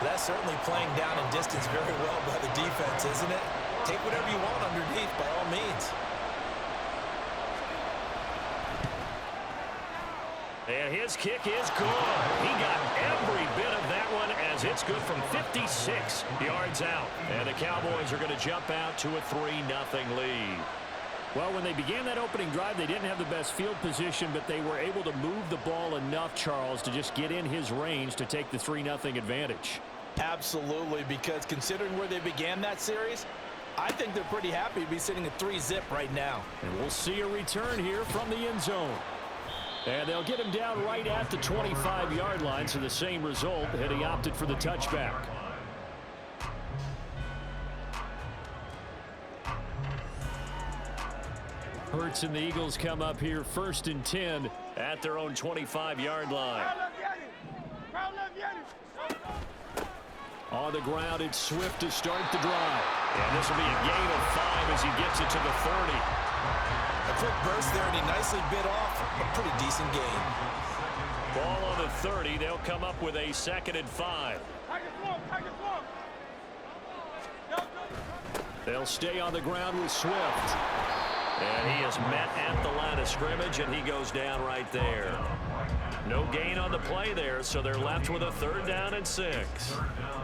That's certainly playing down and distance very well by the defense, isn't it? Take whatever you want underneath by all means. And his kick is good. He got every bit of that one as it's good from 56 yards out. And the Cowboys are going to jump out to a 3-0 lead. Well, when they began that opening drive, they didn't have the best field position, but they were able to move the ball enough, Charles, to just get in his range to take the 3-0 advantage. Absolutely, because considering where they began that series, I think they're pretty happy to be sitting at 3-zip right now. And we'll see a return here from the end zone. And they'll get him down right at the 25-yard line, so the same result had he opted for the touchback. Hurts and the Eagles come up here 1st and 10 at their own 25-yard line. On the ground, it's Swift to start the drive. And this will be a gain of 5 as he gets it to the 30. A quick burst there, and he nicely bit off a pretty decent gain. Ball on the 30. They'll come up with a 2nd and 5. They'll stay on the ground with Swift. And he is met at the line of scrimmage, and he goes down right there. No gain on the play there, so they're left with a 3rd down and 6.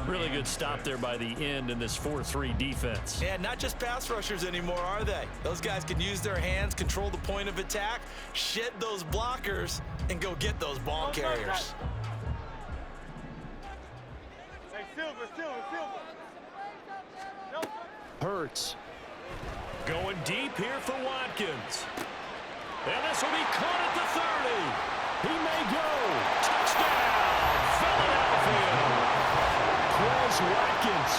Really good stop there by the end in this 4-3 defense. Yeah, not just pass rushers anymore, are they? Those guys can use their hands, control the point of attack, shed those blockers, and go get those ball carriers. Hey, Silver. Hurts. Going deep here for Watkins. And this will be caught at the 30. He may go. Touchdown, Philadelphia. Chris Watkins.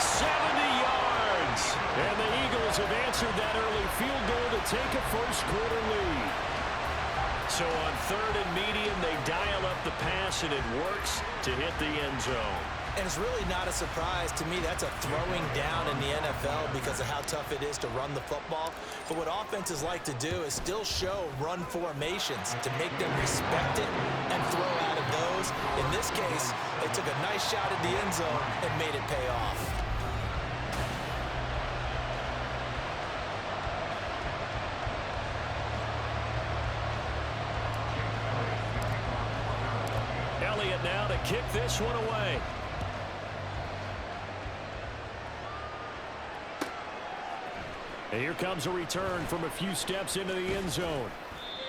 70 yards. And the Eagles have answered that early field goal to take a first-quarter lead. So on 3rd and medium, they dial up the pass, and it works to hit the end zone. And it's really not a surprise to me. That's a throwing down in the NFL because of how tough it is to run the football. But what offenses like to do is still show run formations to make them respect it and throw out of those. In this case, they took a nice shot at the end zone and made it pay off. Elliott now to kick this one away. And here comes a return from a few steps into the end zone.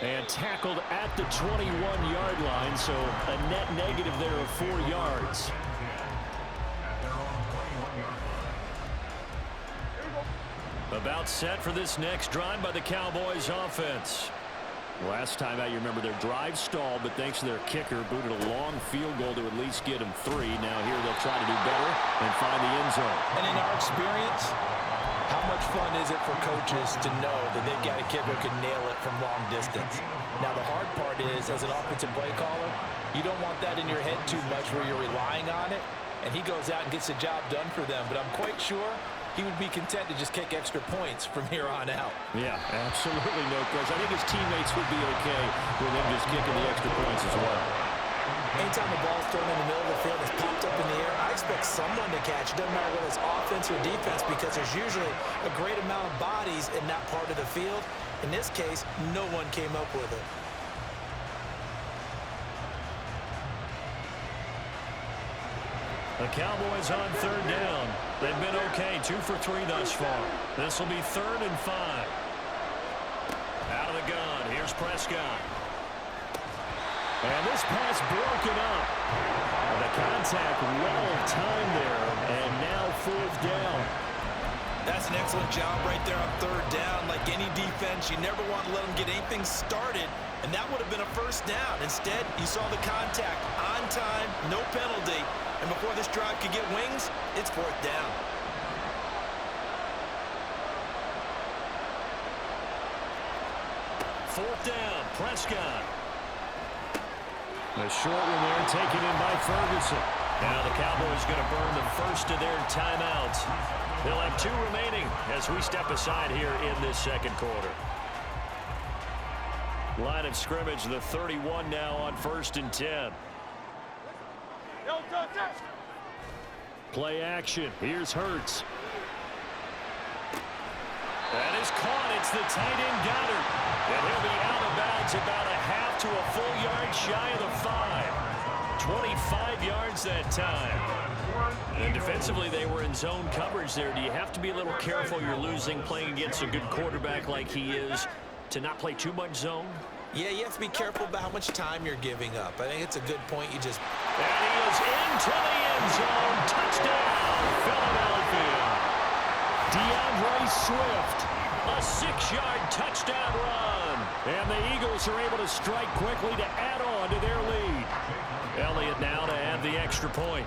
And tackled at the 21-yard line, so a net negative there of 4 yards. About set for this next drive by the Cowboys offense. Last time out, you remember their drive stalled, but thanks to their kicker, booted a long field goal to at least get them 3. Now here they'll try to do better and find the end zone. And in our experience, how much fun is it for coaches to know that they've got a kicker who can nail it from long distance? Now, the hard part is, as an offensive play caller, you don't want that in your head too much where you're relying on it, and he goes out and gets the job done for them. But I'm quite sure he would be content to just kick extra points from here on out. Yeah, absolutely no question. I think his teammates would be okay with him just kicking the extra points as well. Anytime the ball's thrown in the middle of the field, it's popped up in the air, I expect someone to catch it. Doesn't matter whether it's offense or defense, because there's usually a great amount of bodies in that part of the field. In this case, no one came up with it. The Cowboys on 3rd down. They've been okay, 2 for 3 thus far. This will be 3rd and 5. Out of the gun, here's Prescott. And this pass broken up. The contact well timed there, and now 4th down. That's an excellent job right there on 3rd down. Like any defense, you never want to let them get anything started, and that would have been a 1st down. Instead, you saw the contact on time, no penalty, and before this drive could get wings, it's 4th down. Fourth down, Prescott. A short one there taken in by Ferguson. Now the Cowboys going to burn the first of their timeouts. They'll have 2 remaining as we step aside here in this 2nd quarter. Line of scrimmage, the 31 now on 1st and 10. Play action. Here's Hurts. That is caught. It's the tight end Goddard. And he'll be out of bounds about a half to a full yard shy of the 5. 25 yards that time. And defensively, they were in zone coverage there. Do you have to be a little careful you're losing playing against a good quarterback like he is to not play too much zone? Yeah, you have to be careful about how much time you're giving up. I think it's a good point. You just... And he is into the end zone. Touchdown, Philadelphia. DeAndre Swift, a 6-yard touchdown run. And the Eagles are able to strike quickly to add on to their lead. Elliott now to add the extra point.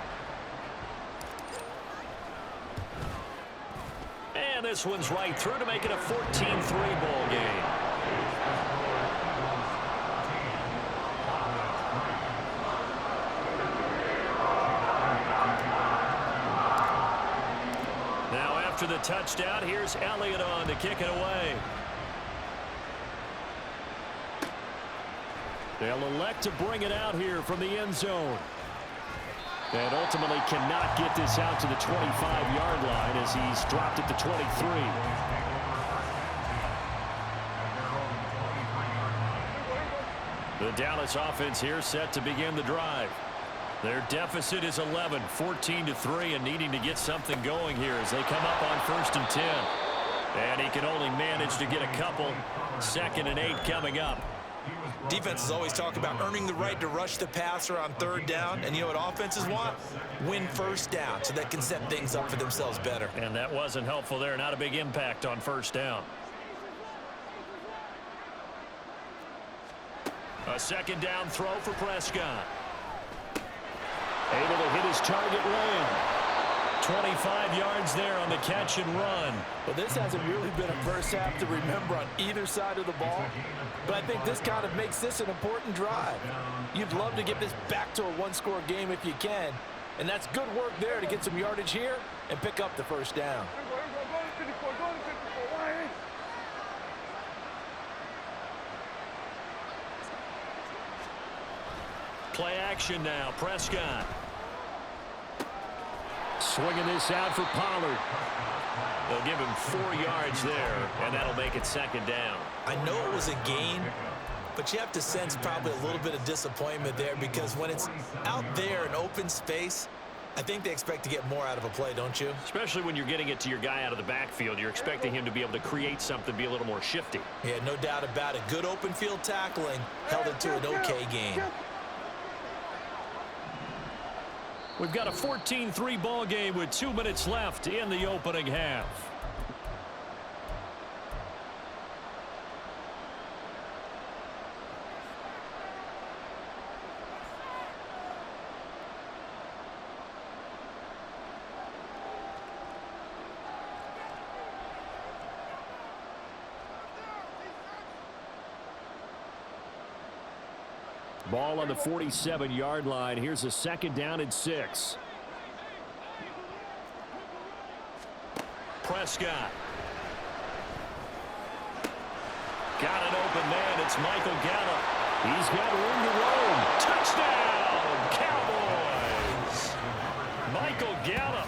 And this one's right through to make it a 14-3 ball game. Now after the touchdown, here's Elliott on to kick it away. They'll elect to bring it out here from the end zone. And ultimately cannot get this out to the 25-yard line as he's dropped it to 23. The Dallas offense here set to begin the drive. Their deficit is 11, 14-3, and needing to get something going here as they come up on 1st and 10. And he can only manage to get a couple. 2nd and 8 coming up. Defenses always talk about earning the right to rush the passer on 3rd down. And you know what offenses want? Win 1st down so they can set things up for themselves better. And that wasn't helpful there. Not a big impact on 1st down. A 2nd down throw for Prescott. Able to hit his target lane. 25 yards there on the catch and run. Well, this hasn't really been a first half to remember on either side of the ball. But I think this kind of makes this an important drive. You'd love to get this back to a 1-score game if you can. And that's good work there to get some yardage here and pick up the 1st down. Play action now. Prescott. Swinging this out for Pollard. They'll give him 4 yards there, and that'll make it 2nd down. I know it was a gain, but you have to sense probably a little bit of disappointment there because when it's out there in open space, I think they expect to get more out of a play, don't you? Especially when you're getting it to your guy out of the backfield. You're expecting him to be able to create something, be a little more shifty. Yeah, no doubt about it. Good open field tackling held it to an okay gain. We've got a 14-3 ball game with 2 minutes left in the opening half. Ball on the 47-yard line. Here's a 2nd down and 6. Prescott. Got an open man. It's Michael Gallup. He's got room to roam. Touchdown, Cowboys. Michael Gallup,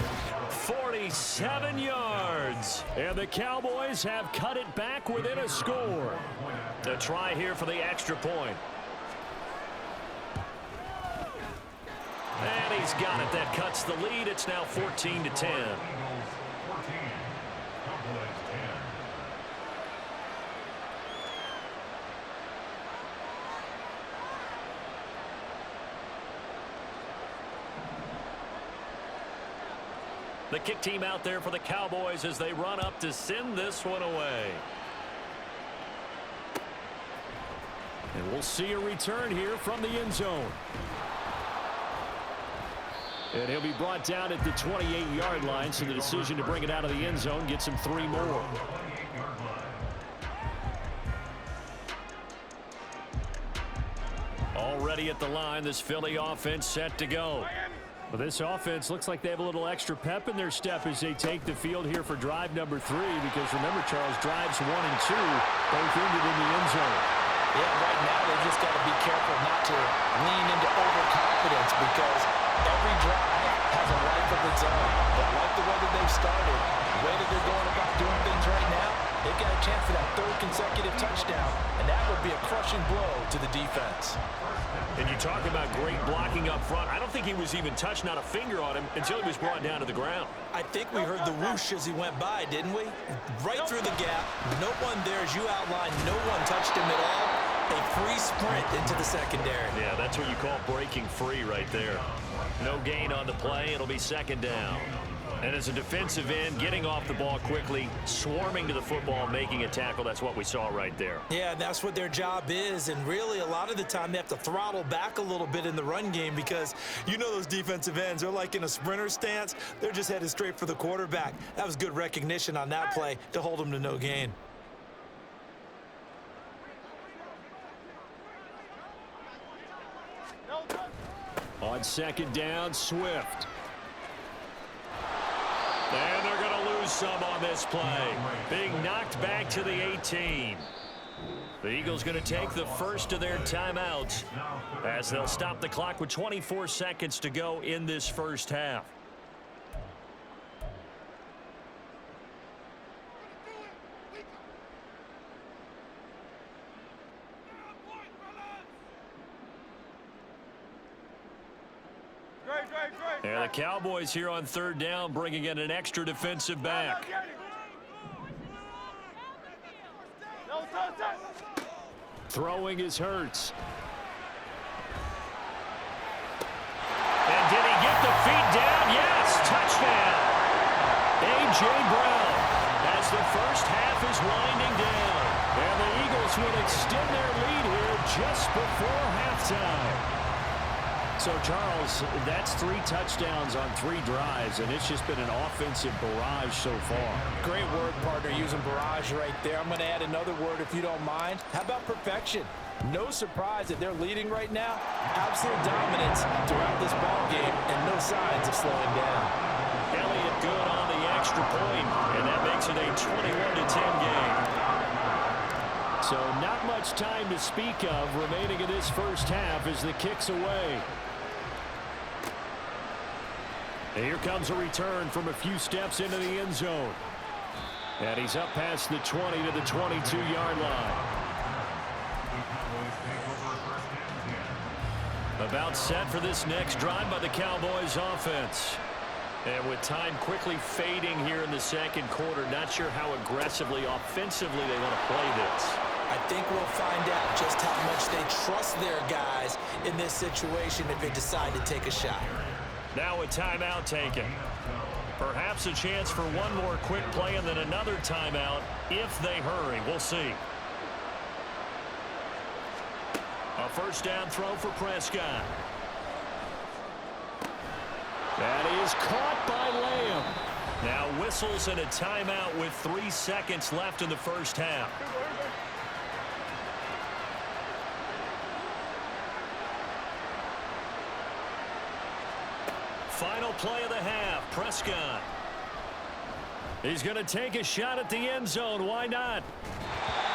47 yards. And the Cowboys have cut it back within a score. A try here for the extra point. And he's got it. That cuts the lead. It's now 14-10. The kick team out there for the Cowboys as they run up to send this one away. And we'll see a return here from the end zone. And he'll be brought down at the 28-yard line, so the decision to bring it out of the end zone gets him 3 more. Already at the line, this Philly offense set to go. Well, this offense looks like they have a little extra pep in their step as they take the field here for drive number 3, because remember, Charles, drives 1 and 2 both ended in the end zone. Yeah, right now they just got to be careful not to lean into overconfidence because every drive has a life of its own. consecutive touchdown, and that would be a crushing blow to the defense. And you talk about great blocking up front. I don't think he was even touched, not a finger on him, until he was brought down to the ground. I think we heard the whoosh as he went by, didn't we? Right through the gap. No one there, as you outlined. No one touched him at all. A free sprint into the secondary. Yeah, that's what you call breaking free right there. No gain on the play. It'll be second down. And as a defensive end, getting off the ball quickly, swarming to the football, making a tackle, that's what we saw right there. Yeah, that's what their job is, and really a lot of the time they have to throttle back a little bit in the run game because you know those defensive ends, they're like in a sprinter stance. They're just headed straight for the quarterback. That was good recognition on that play to hold them to no gain. On second down, Swift. And they're going to lose some on this play. Being knocked back to the 18. The Eagles going to take the first of their timeouts as they'll stop the clock with 24 seconds to go in this first half. And the Cowboys here on third down, bringing in an extra defensive back. Throwing is Hurts. And did he get the feet down? Yes, touchdown. A.J. Brown as the first half is winding down. And the Eagles will extend their lead here just before halftime. So, Charles, that's 3 touchdowns on 3 drives, and it's just been an offensive barrage so far. Great word, partner, using barrage right there. I'm going to add another word if you don't mind. How about perfection? No surprise that they're leading right now. Absolute dominance throughout this ball game and no signs of slowing down. Elliott good on the extra point, and that makes it a 21-10 game. So not much time to speak of remaining in this first half as the kick's away. And here comes a return from a few steps into the end zone. And he's up past the 20 to the 22-yard line. About set for this next drive by the Cowboys offense. And with time quickly fading here in the second quarter, not sure how aggressively, offensively they want to play this. I think we'll find out just how much they trust their guys in this situation if they decide to take a shot. Now a timeout taken. Perhaps a chance for one more quick play and then another timeout if they hurry. We'll see. A first down throw for Prescott. That is caught by Lamb. Now whistles and a timeout with 3 seconds left in the first half. Final play of the half, Prescott. He's going to take a shot at the end zone. Why not?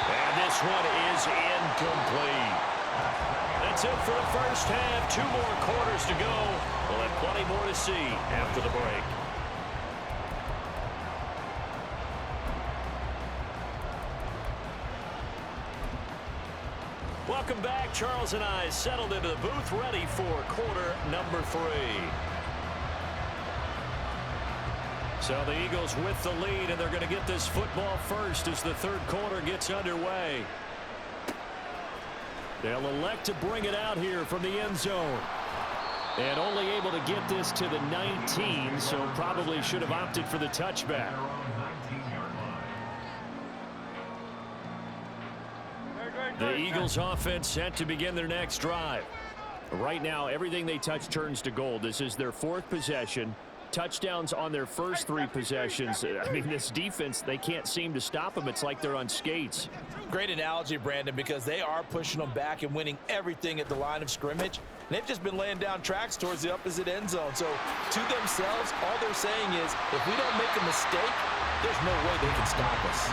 And this one is incomplete. That's it for the first half. 2 more quarters to go. We'll have plenty more to see after the break. Welcome back. Charles and I settled into the booth, ready for quarter number 3. So the Eagles with the lead, and they're going to get this football first as the third quarter gets underway. They'll elect to bring it out here from the end zone. And only able to get this to the 19, so probably should have opted for the touchback. The Eagles offense set to begin their next drive. Right now, everything they touch turns to gold. This is their 4th possession. Touchdowns on their first 3 possessions. I mean, this defense, they can't seem to stop them. It's like they're on skates. Great analogy, Brandon, because they are pushing them back and winning everything at the line of scrimmage. And they've just been laying down tracks towards the opposite end zone. So to themselves, all they're saying is, if we don't make a mistake, there's no way they can stop us.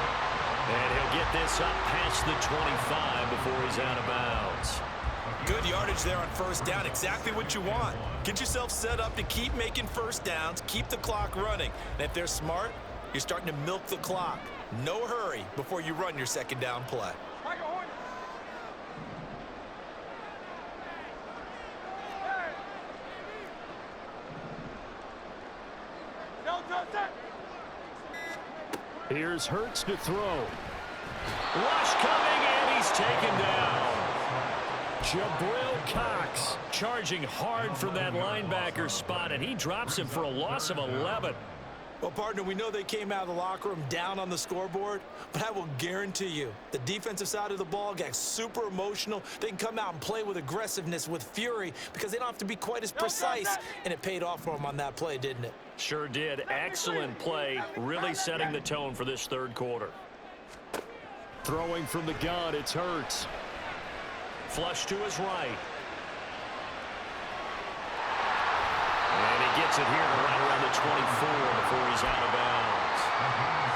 And he'll get this up past the 25 before he's out of bounds. Good yardage there on first down. Exactly what you want. Get yourself set up to keep making first downs, keep the clock running. And if they're smart, you're starting to milk the clock. No hurry before you run your second down play. Here's Hurts to throw. Rush coming, and he's taken down. Jabril Cox charging hard from that linebacker spot, and he drops him for a loss of 11. Well, partner, we know they came out of the locker room down on the scoreboard, but I will guarantee you the defensive side of the ball got super emotional. They can come out and play with aggressiveness, with fury, because they don't have to be quite as precise, and it paid off for them on that play, didn't it? Sure did. Excellent play, really setting the tone for this third quarter. Throwing from the gun, it's Hurts. Flush to his right. And he gets it here to right around the 24 before he's out of bounds.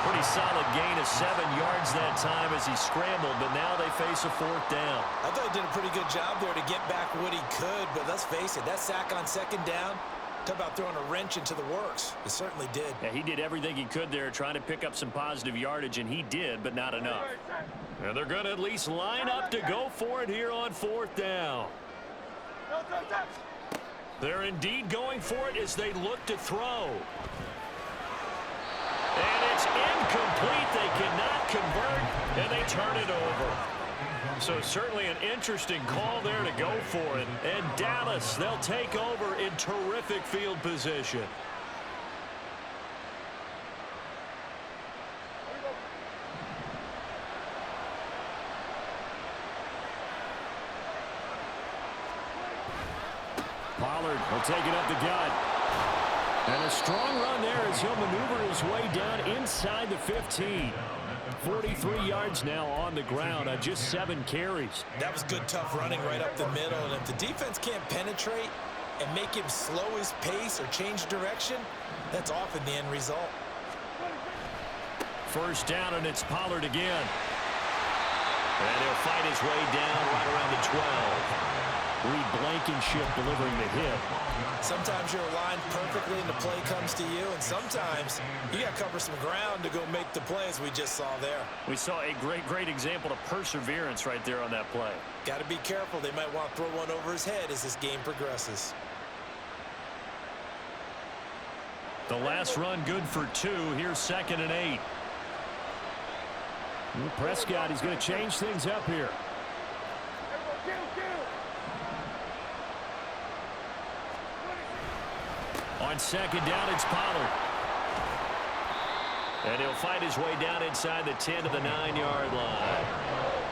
Pretty solid gain of 7 yards that time as he scrambled, but now they face a fourth down. I thought he did a pretty good job there to get back what he could, but let's face it, that sack on second down, talk about throwing a wrench into the works. It certainly did. Yeah, he did everything he could there trying to pick up some positive yardage, and he did, but not enough. And they're going to at least line up to go for it here on fourth down. They're indeed going for it as they look to throw. And it's incomplete. They cannot convert, and they turn it over. So certainly an interesting call there to go for it. And Dallas, they'll take over in terrific field position. Pollard will take it up the gut. And a strong run there as he'll maneuver his way down inside the 15. 43 yards now on the ground on just 7 carries. That was good, tough running right up the middle. And if the defense can't penetrate and make him slow his pace or change direction, that's often the end result. First down, and it's Pollard again. And he'll fight his way down right around the 12. Reed Blankenship delivering the hit. Sometimes you're aligned perfectly and the play comes to you, and sometimes you got to cover some ground to go make the play, as we just saw there. We saw a great example of perseverance right there on that play. Got to be careful. They might want to throw one over his head as this game progresses. The last run good for 2. Here's 2nd and 8. Prescott, he's going to change things up here. On 2nd down, it's Pollard. And he'll fight his way down inside the 10 to the 9-yard line.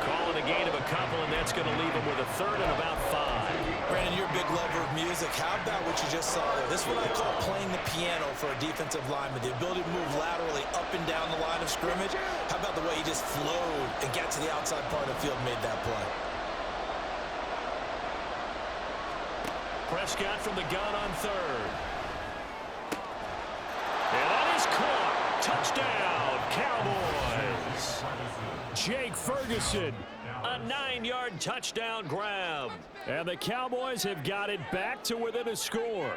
Calling a gain of a couple, and that's going to leave him with a 3rd and about 5. Brandon, you're a big lover of music. How about what you just saw there? This is what I call playing the piano for a defensive lineman. The ability to move laterally up and down the line of scrimmage. How about the way he just flowed and got to the outside part of the field and made that play? Prescott from the gun on 3rd. And that is caught. Touchdown, Cowboys. Jake Ferguson, a 9-yard touchdown grab. And the Cowboys have got it back to within a score.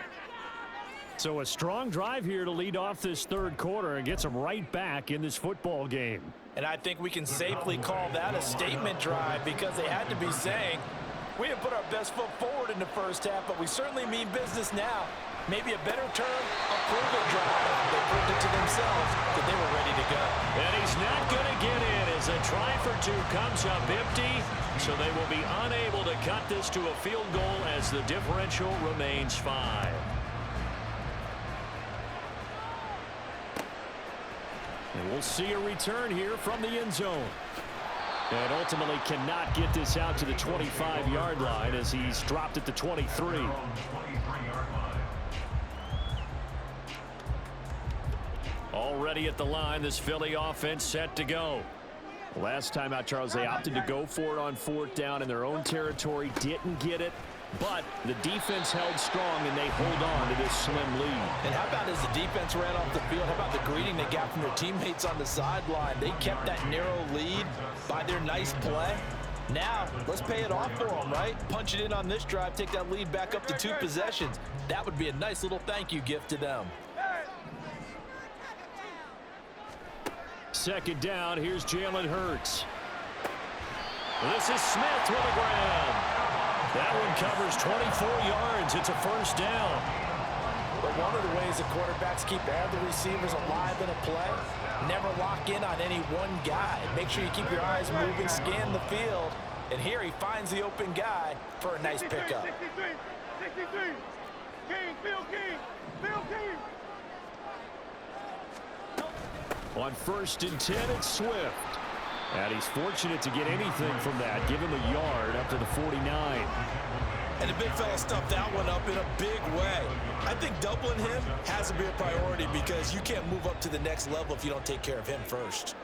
So a strong drive here to lead off this third quarter and gets them right back in this football game. And I think we can safely call that a statement drive because they had to be saying, we have put our best foot forward in the first half, but we certainly mean business now. Maybe a better term, a prove-it drive. They proved it to themselves that they were ready to go. And he's not going to get in as a try for 2 comes up empty, so they will be unable to cut this to a field goal as the differential remains 5. And we'll see a return here from the end zone. And ultimately cannot get this out to the 25-yard line as he's dropped at the 23. Already at the line, this Philly offense set to go. Last time out, Charles, they opted to go for it on 4th down in their own territory. Didn't get it, but the defense held strong, and they hold on to this slim lead. And how about as the defense ran off the field, how about the greeting they got from their teammates on the sideline? They kept that narrow lead by their nice play. Now, let's pay it off for them, right? Punch it in on this drive, take that lead back up to 2 possessions. That would be a nice little thank you gift to them. second down. Here's Jalen Hurts. This is Smith with a grab. That one covers 24 yards. It's a first down. But one of the ways the quarterbacks keep all the receivers alive in a play, never lock in on any one guy. Make sure you keep your eyes moving, scan the field. And here he finds the open guy for a nice pickup. 63. King, Bill King. Bill King. On 1st and 10, it's Swift. And he's fortunate to get anything from that. Give him a yard up to the 49. And the big fella stuffed that one up in a big way. I think doubling him has to be a priority because you can't move up to the next level if you don't take care of him first.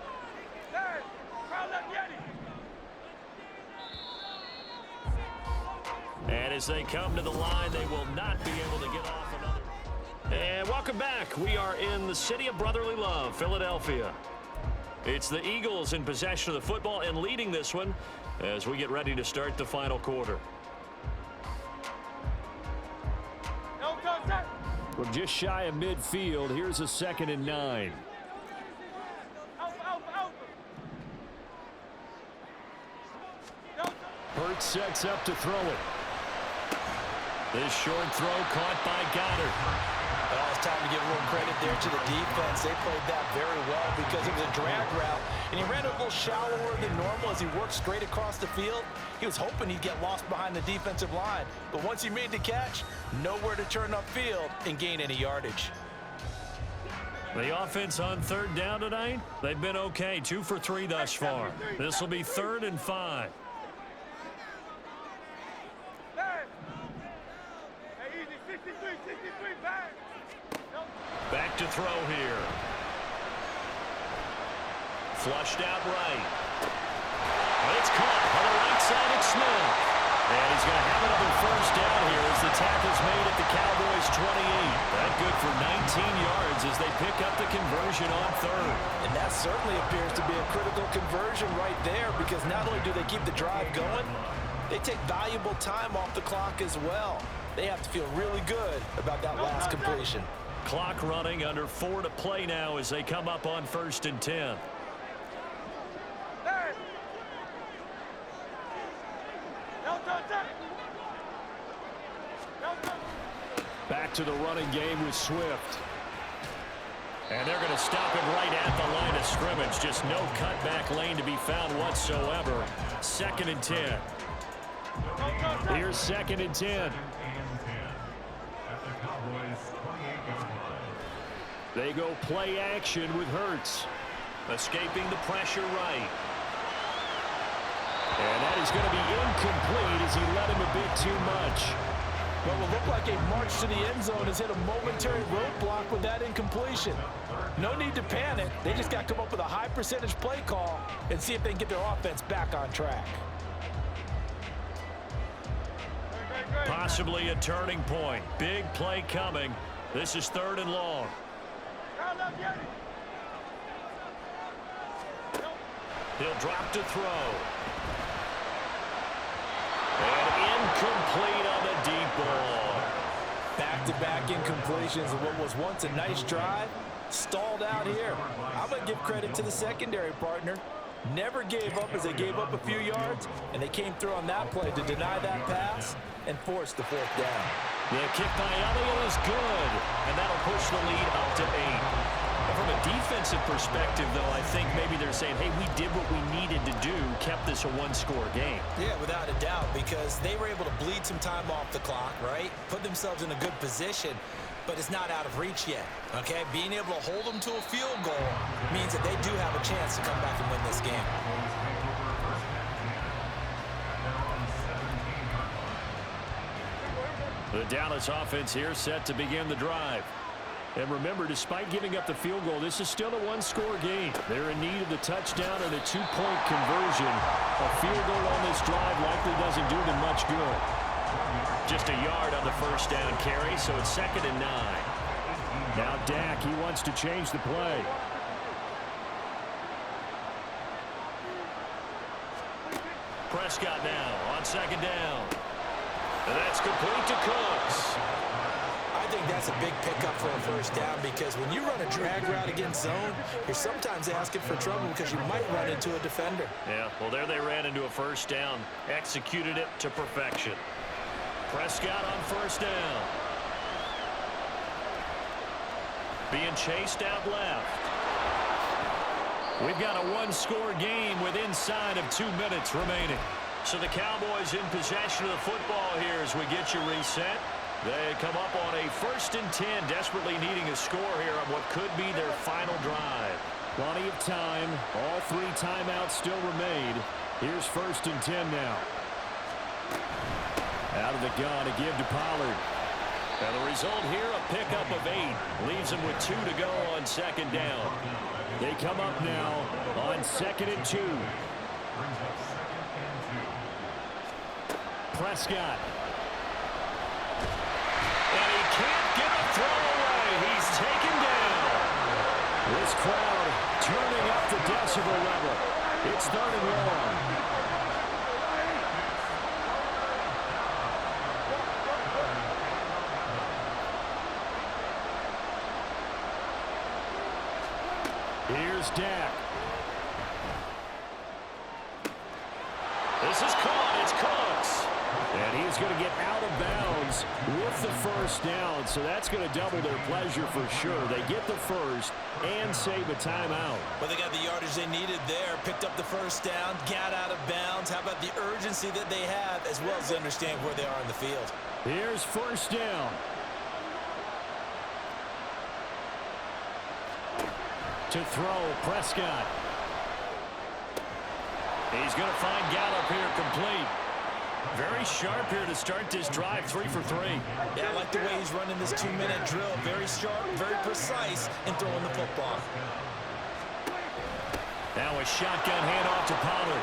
And as they come to the line, they will not be able to get off another. And welcome back. We are in the city of brotherly love, Philadelphia. It's the Eagles in possession of the football and leading this one as we get ready to start the final quarter. We're just shy of midfield. Here's a 2nd and 9. Hurts sets up to throw it. This short throw caught by Goddard. Well, it's time to give a little credit there to the defense. They played that very well because it was a drag route, and he ran a little shallower than normal as he worked straight across the field. He was hoping he'd get lost behind the defensive line, but once he made the catch, nowhere to turn upfield and gain any yardage. The offense on 3rd down tonight, they've been okay, 2 for 3 thus far. This will be 3rd and 5. Back to throw here. Flushed out right. It's caught on the right side. It's Smith. And he's going to have another first down here as the tackle's made at the Cowboys' 28. That good for 19 yards as they pick up the conversion on 3rd. And that certainly appears to be a critical conversion right there because not only do they keep the drive going, they take valuable time off the clock as well. They have to feel really good about that last completion. Clock running, under 4 to play now as they come up on 1st and 10. Back to the running game with Swift. And they're going to stop him right at the line of scrimmage. Just no cutback lane to be found whatsoever. 2nd and 10. Here's 2nd and 10. They go play action with Hurts. Escaping the pressure right. And that is going to be incomplete as he led him a bit too much. What will look like a march to the end zone has hit a momentary roadblock with that incompletion. No need to panic. They just got to come up with a high percentage play call and see if they can get their offense back on track. Possibly a turning point. Big play coming. This is 3rd and long. He'll drop to throw. And incomplete on the deep ball. Back-to-back incompletions of what was once a nice drive, stalled out here. I'm going to give credit to the secondary partner. Never gave up as they gave up a few yards, and they came through on that play to deny that pass and force the 4th down. The kick by Elliott is good, and that'll push the lead up to 8. From a defensive perspective, though, I think maybe they're saying, hey, we did what we needed to do, kept this a one-score game. Yeah, without a doubt, because they were able to bleed some time off the clock, right? Put themselves in a good position, but it's not out of reach yet, okay? Being able to hold them to a field goal means that they do have a chance to come back and win this game. The Dallas offense here set to begin the drive. And remember, despite giving up the field goal, this is still a one-score game. They're in need of the touchdown and a two-point conversion. A field goal on this drive likely doesn't do them much good. Just a yard on the first down carry, so it's 2nd and 9. Now Dak, he wants to change the play. Prescott now on 2nd down. And that's complete to Cooks. I think think that's a big pickup for a first down because when you run a drag route against zone, you're sometimes asking for trouble because you might run into a defender. Yeah, well, there they ran into a first down. Executed it to perfection. Prescott on first down. Being chased out left. We've got a one-score game with inside of 2 minutes remaining. So the Cowboys in possession of the football here as we get you reset. They come up on a 1st and 10, desperately needing a score here on what could be their final drive. Plenty of time. All 3 timeouts still remain. Here's 1st and 10 now. Out of the gun to give to Pollard. And the result here, a pickup of 8. Leaves them with 2 to go on 2nd down. They come up now on 2nd and 2. Prescott. And he can't get a throw away. He's taken down. This crowd turning up the decibel level. It's 3rd and long. Here's Dak. This is caught. It's Cooks. And he's going to get out of bounds with the first down, so that's going to double their pleasure for sure. They get the first and save a timeout. Well, they got the yardage they needed there, picked up the first down, got out of bounds. How about the urgency that they have as well as understand where they are in the field? Here's 1st down. To throw, Prescott. He's going to find Gallup here complete. Very sharp here to start this drive, 3 for 3. Yeah, I like the way he's running this 2-minute drill. Very sharp, very precise in throwing the football. Now a shotgun handoff to Pollard.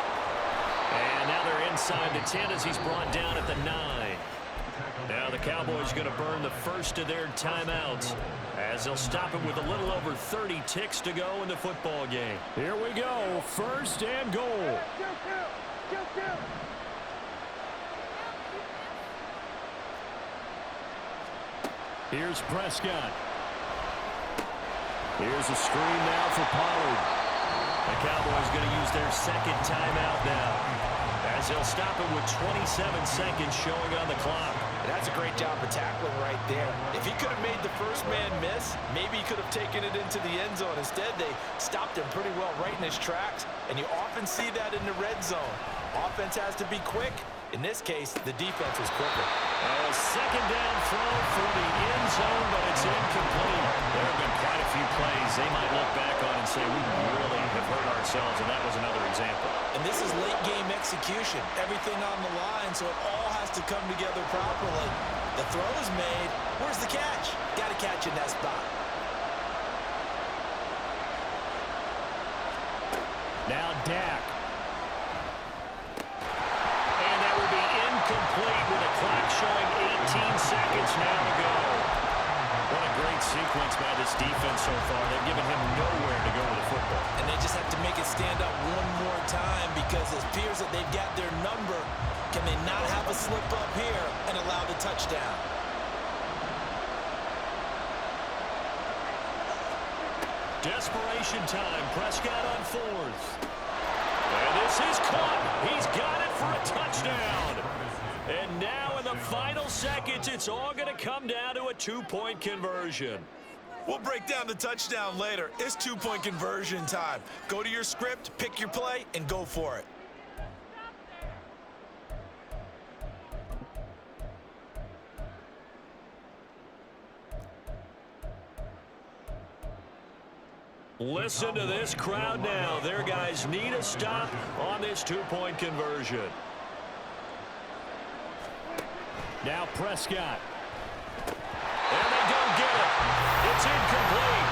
And now they're inside the 10 as he's brought down at the 9. Now the Cowboys going to burn the first of their timeouts as they'll stop it with a little over 30 ticks to go in the football game. Here we go, 1st and goal. Here's Prescott. Here's a screen now for Pollard. The Cowboys going to use their 2nd timeout now as they'll stop it with 27 seconds showing on the clock. That's a great job of tackling right there. If he could have made the first man miss, maybe he could have taken it into the end zone. Instead, they stopped him pretty well right in his tracks, and you often see that in the red zone. Offense has to be quick. In this case, the defense was quicker. A 2nd down throw for the end zone, but it's incomplete. There have been quite a few plays they might look back on and say, we really have hurt ourselves, and that was another example. And this is late-game execution. Everything on the line, so it all has to come together properly. The throw is made. Where's the catch? Got to catch in that spot. Now Dak. Complete with a clock showing 18 seconds now to go. What a great sequence by this defense so far. They've given him nowhere to go with the football. And they just have to make it stand up one more time because it appears that they've got their number. Can they not have a slip up here and allow the touchdown? Desperation time. Prescott on 4th. And this is caught. He's got it for a touchdown. And now in the final seconds, it's all going to come down to a 2-point conversion. We'll break down the touchdown later. It's 2-point conversion time. Go to your script, pick your play, and go for it. Listen to this crowd now. Their guys need a stop on this 2-point conversion. Now Prescott. And they don't get it. It's incomplete.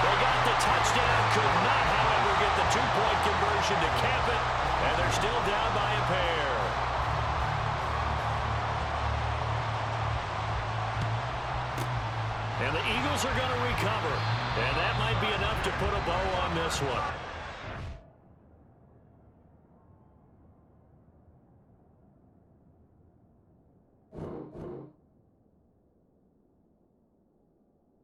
They got the touchdown, could not, however, get the 2-point conversion to cap it, and they're still down by a pair. And the Eagles are going to recover, and that might be enough to put a bow on this one.